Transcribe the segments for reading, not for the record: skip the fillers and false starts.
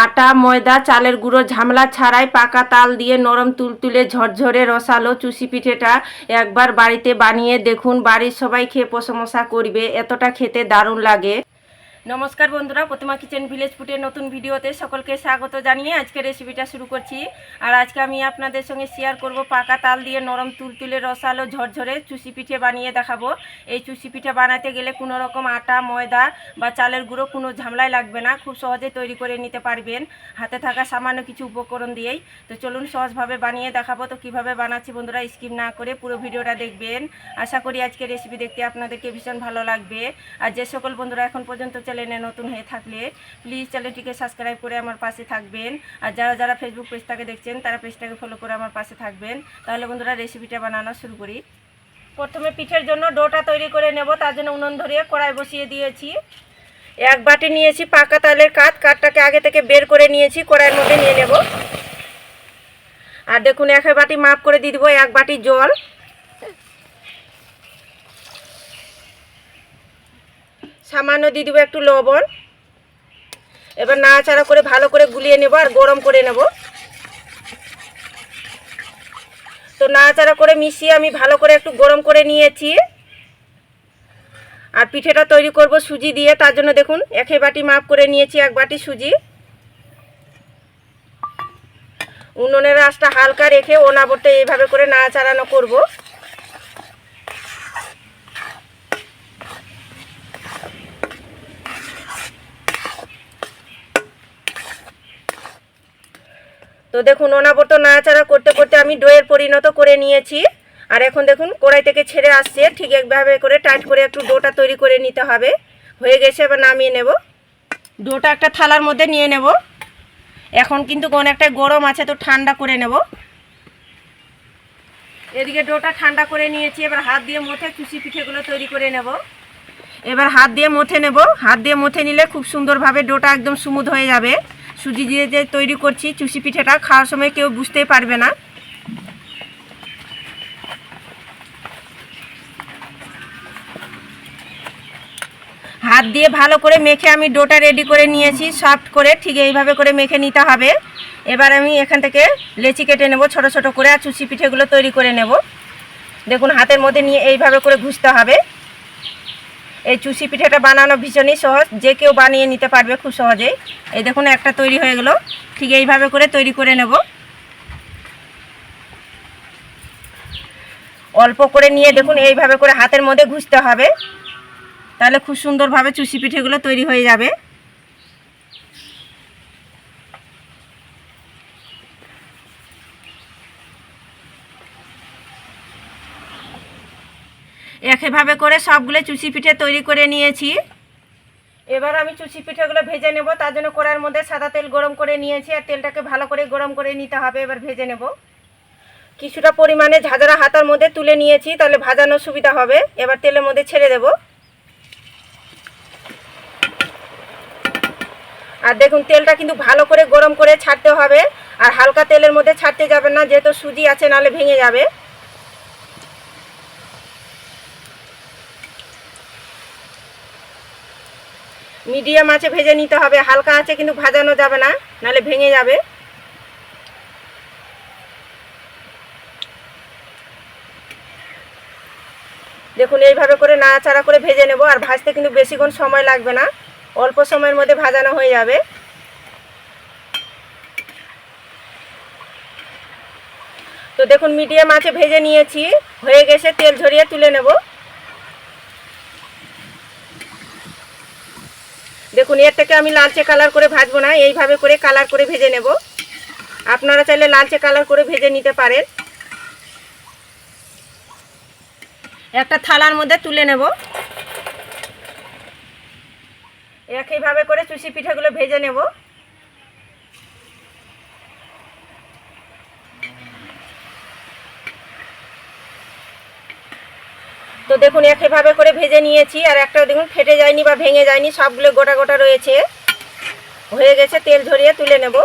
আটা ময়দা চালের গুঁড়ো ঝামেলা ছাড়াই পাকা তাল দিয়ে নরম তুলতুলে ঝরঝরে রসালো চুষি পিঠেটা একবার বাড়িতে বানিয়ে দেখুন। বাড়ির সবাই খেয়ে প্রশংসা করবে, এতটা খেতে দারুণ লাগে। নমস্কার বন্ধুরা, প্রতিমা কিচেন ভিলেজ ফুডের নতুন ভিডিওতে সকলকে স্বাগত জানিয়ে আজকে রেসিপিটা শুরু করছি। আর আজকে আমি আপনাদের সঙ্গে শেয়ার করব পাকা তাল দিয়ে নরম তুলতুলে রসালো ঝরঝরে চুষি পিঠে বানিয়ে দেখাবো। এই চুষি পিঠে বানাতে গেলে কোনো রকম আটা ময়দা বা চালের গুঁড়ো কোনো ঝামেলাই লাগবে না, খুব সহজে তৈরি করে নিতে পারবেন হাতে থাকা সামান্য কিছু উপকরণ দিয়েই। তো চলুন সহজভাবে বানিয়ে দেখাবো। তো কীভাবে বানাচ্ছি বন্ধুরা স্কিপ না করে পুরো ভিডিওটা দেখবেন। আশা করি আজকে রেসিপি দেখতে আপনাদেরকে ভীষণ ভালো লাগবে। আর যে সকল বন্ধুরা এখন পর্যন্ত চ্যানেলে নতুন হয়ে থাকলে প্লিজ চ্যানেলটিকে সাবস্ক্রাইব করে আমার পাশে থাকবেন। আর যারা যারা ফেসবুক পেজটাকে দেখছেন তারা পেজটাকে ফলো করে আমার পাশে থাকবেন। তাহলে বন্ধুরা রেসিপিটা বানানো শুরু করি। প্রথমে পিঠের জন্য ডোটা তৈরি করে নেব। তার জন্য উনুন ধরিয়ে কড়াই বসিয়ে দিয়েছি। এক বাটি নিয়েছি পাকা তালের কাঠটাকে আগে থেকে বের করে নিয়েছি, কড়াইয়ের মধ্যে নিয়ে নেব। আর দেখুন এক বাটি মাপ করে দিয়ে দেবো এক বাটি জল। সামান্য দিয়ে দেবো একটু লবণ। এবার নাড়াচাড়া করে ভালো করে গুলিয়ে নেব আর গরম করে নেব। তো নাড়াচাড়া করে মিশিয়ে আমি ভালো করে একটু গরম করে নিয়েছি। আর পিঠেটা তৈরি করব সুজি দিয়ে, তার জন্য দেখুন এক বাটি মাপ করে নিয়েছি এক বাটি সুজি। উনুনের আঁচটা হালকা রেখে অনাবর্তে এইভাবে করে নাড়াচাড়ানো করব। তো দেখুন অনাবর্ত নাড়াচাড়া করতে করতে আমি ডোয়ের পরিণত করে নিয়েছি। আর এখন দেখুন কড়াই থেকে ছেড়ে আসছে, ঠিক একভাবে করে টাইট করে একটু ডোটা তৈরি করে নিতে হবে। হয়ে গেছে, এবার নামিয়ে নেব। ডোটা একটা থালার মধ্যে নিয়ে নেব। এখন কিন্তু অনেকটা গরম আছে, তো ঠান্ডা করে নেব। এদিকে ডোটা ঠান্ডা করে নিয়েছি, এবার হাত দিয়ে মুথে চুষি পিঠেগুলো তৈরি করে নেব। এবার হাত দিয়ে মুথে নেব। হাত দিয়ে মুথে নিলে খুব সুন্দরভাবে ডোটা একদম স্মুথ হয়ে যাবে। সুজি দিয়ে যে তৈরি করছি চুষি পিঠেটা, খাওয়ার সময় কেউ বুঝতেই পারবে না। হাত দিয়ে ভালো করে মেখে আমি ডোটা রেডি করে নিয়েছি সফট করে, ঠিক এইভাবে করে মেখে নিতে হবে। এবার আমি এখান থেকে লেচি কেটে নেব ছোট ছোট করে, আর চুষি পিঠেগুলো তৈরি করে নেব। দেখুন হাতের মধ্যে নিয়ে এইভাবে করে ঘুষতে হবে। এই চুষি পিঠেটা বানানো ভীষণই সহজ, যে কেউ বানিয়ে নিতে পারবে খুব সহজেই। এই দেখুন একটা তৈরি হয়ে গেল, ঠিক এইভাবে করে তৈরি করে নেব। অল্প করে নিয়ে দেখুন এইভাবে করে হাতের মধ্যে ঘুষতে হবে, তাহলে খুব সুন্দরভাবে চুষি পিঠেগুলো তৈরি হয়ে যাবে। একইভাবে করে সবগুলো চুষি পিঠে তৈরি করে নিয়েছি। এবার আমি চুষি পিঠেগুলো ভেজে নেব। তার জন্য কড়াইয়ের মধ্যে সাদা তেল গরম করে নিয়েছি, আর তেলটাকে ভালো করে গরম করে নিতে হবে। এবার ভেজে নেব। কিছুটা পরিমাণে ঝাঁঝরা হাতার মধ্যে তুলে নিয়েছি, তাহলে ভাজানোর সুবিধা হবে। এবার তেলের মধ্যে ছেড়ে দেব। আর দেখুন তেলটা কিন্তু ভালো করে গরম করে ছাড়তে হবে, আর হালকা তেলের মধ্যে ছাড়তে যাবেন না, যেহেতু সুজি আছে, নাহলে ভেঙে যাবে। মিডিয়াম আঁচে ভেজে নিতে হবে, হালকা আঁচে কিন্তু ভাজানো যাবে না, নাহলে ভেঙে যাবে। দেখুন এইভাবে করে নাড়াচাড়া করে ভেজে নেব। আর ভাজতে কিন্তু বেশিক্ষণ সময় লাগবে না, অল্প সময়ের মধ্যে ভাজানো হয়ে যাবে। তো দেখুন মিডিয়াম আঁচে ভেজে নিয়েছি, হয়ে গেছে। তেল ঝরিয়ে তুলে নেব। দেখুন এর থেকে আমি লালচে কালার করে ভাজবো না, এইভাবে করে কালার করে ভেজে নেব। আপনারা চাইলে লালচে কালার করে ভেজে নিতে পারেন। একটা থালার মধ্যে তুলে নেব। একইভাবে করে চুষি পিঠেগুলো ভেজে নেব। তো দেখুন একইভাবে করে ভেজে নিয়েছি, আর একটা দেখুন ফেটে যায়নি বা ভেঙে যায়নি, সবগুলো গোটা গোটা রয়েছে। হয়ে গেছে, তেল ঝরিয়ে তুলে নেব।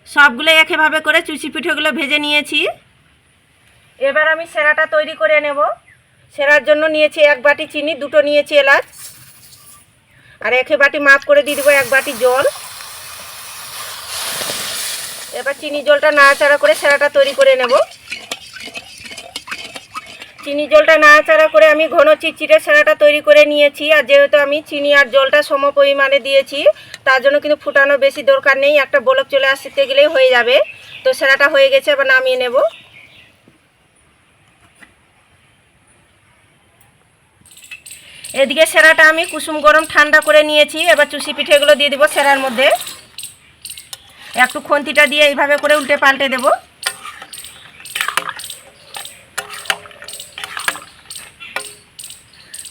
সবগুলো একইভাবে করে চুষি পিঠেগুলো ভেজে নিয়েছি। এবার আমি সেরাটা তৈরি করে নেব। সেরার জন্য নিয়েছি 1 বাটি চিনি, 2টো নিয়েছি এলাচ, আর 1 বাটি মাপ করে দিয়ে দেবো 1 বাটি জল। এবার চিনি জলটা নাড়াচাড়া করে সেরাটা তৈরি করে নেব। চিনি জলটা নাড়াচাড়া করে আমি ঘন চিটচিটে সেরাটা তৈরি করে নিয়েছি। আর যেহেতু আমি চিনি আর জলটা সম পরিমাণে দিয়েছি, তার জন্য কিন্তু ফুটানো বেশি দরকার নেই, একটা বলক চলে আসতে গেলেই হয়ে যাবে। তো সেরাটা হয়ে গেছে, এবার নামিয়ে নেব। এদিকে সেরাটা আমি কুসুম গরম ঠান্ডা করে নিয়েছি। এবার চুষি পিঠেগুলো দিয়ে দেবো সেরার মধ্যে। একটু খন্তিটা দিয়ে এইভাবে করে উল্টে পাল্টে দেব।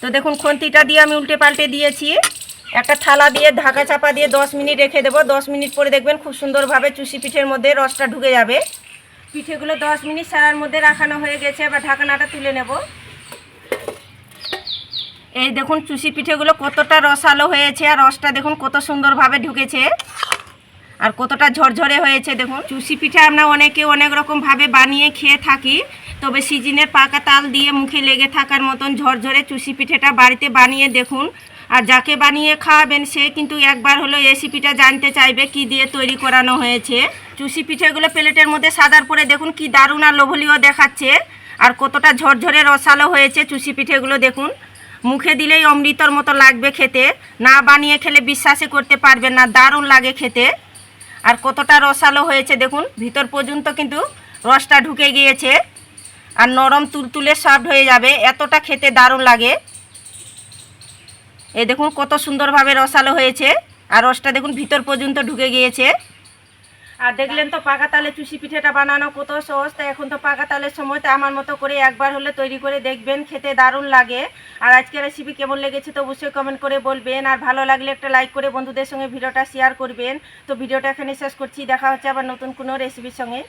তো দেখুন খন্তিটা দিয়ে আমি উল্টে পাল্টে দিয়েছি। একটা থালা দিয়ে ঢাকা চাপা দিয়ে 10 মিনিট রেখে দেবো। 10 মিনিট পরে দেখবেন খুব সুন্দরভাবে চুষি পিঠের মধ্যে রসটা ঢুকে যাবে। পিঠেগুলো 10 মিনিট সেরার মধ্যে রাখানো হয়ে গেছে। এবার ঢাকনাটা তুলে নেব। এই দেখুন চুষি পিঠেগুলো কতটা রসালো হয়েছে, আর রসটা দেখুন কত সুন্দরভাবে ঢুকেছে, আর কতটা ঝরঝরে হয়েছে। দেখুন চুষি পিঠে আমরা অনেকে অনেক রকমভাবে বানিয়ে খেয়ে থাকি, তবে সিজনের পাকা তাল দিয়ে মুখে লেগে থাকার মতন ঝরঝরে চুষি পিঠেটা বাড়িতে বানিয়ে দেখুন। আর যাকে বানিয়ে খাওয়াবেন সে কিন্তু একবার হলো রেসিপিটা জানতে চাইবে কি দিয়ে তৈরি করানো হয়েছে। চুষি পিঠেগুলো প্লেটের মধ্যে সাদার পরে দেখুন কি দারুণ আর লোভনীয় দেখাচ্ছে, আর কতটা ঝরঝরে রসালো হয়েছে চুষি পিঠেগুলো। দেখুন মুখে দিলেই অমৃতর মতো লাগবে খেতে, না বানিয়ে খেলে বিশ্বাসই করতে পারবেন না, দারুণ লাগে খেতে। আর কতটা রসালো হয়েছে দেখুন, ভিতর পর্যন্ত কিন্তু রসটা ঢুকে গিয়েছে, আর নরম তুলতুলে সফট হয়ে যাবে, এতটা খেতে দারুণ লাগে। এই দেখুন কত সুন্দরভাবে রসালো হয়েছে, আর রসটা দেখুন ভিতর পর্যন্ত ঢুকে গিয়েছে। আর দেখলেন তো পাকা তালে চুষি পিঠেটা বানানো কত সহজ। তাই এখন তো পাকা তালের সময়, তাই আমার মতো করে একবার হলে তৈরি করে দেখবেন, খেতে দারুণ লাগে। আর আজকের রেসিপি কেমন লেগেছে তো অবশ্যই কমেন্ট করে বলবেন, আর ভালো লাগলে একটা লাইক করে বন্ধুদের সঙ্গে ভিডিওটা শেয়ার করবেন। তো ভিডিওটা এখানে শেষ করছি, দেখা হচ্ছে আবার নতুন কোনো রেসিপির সঙ্গে।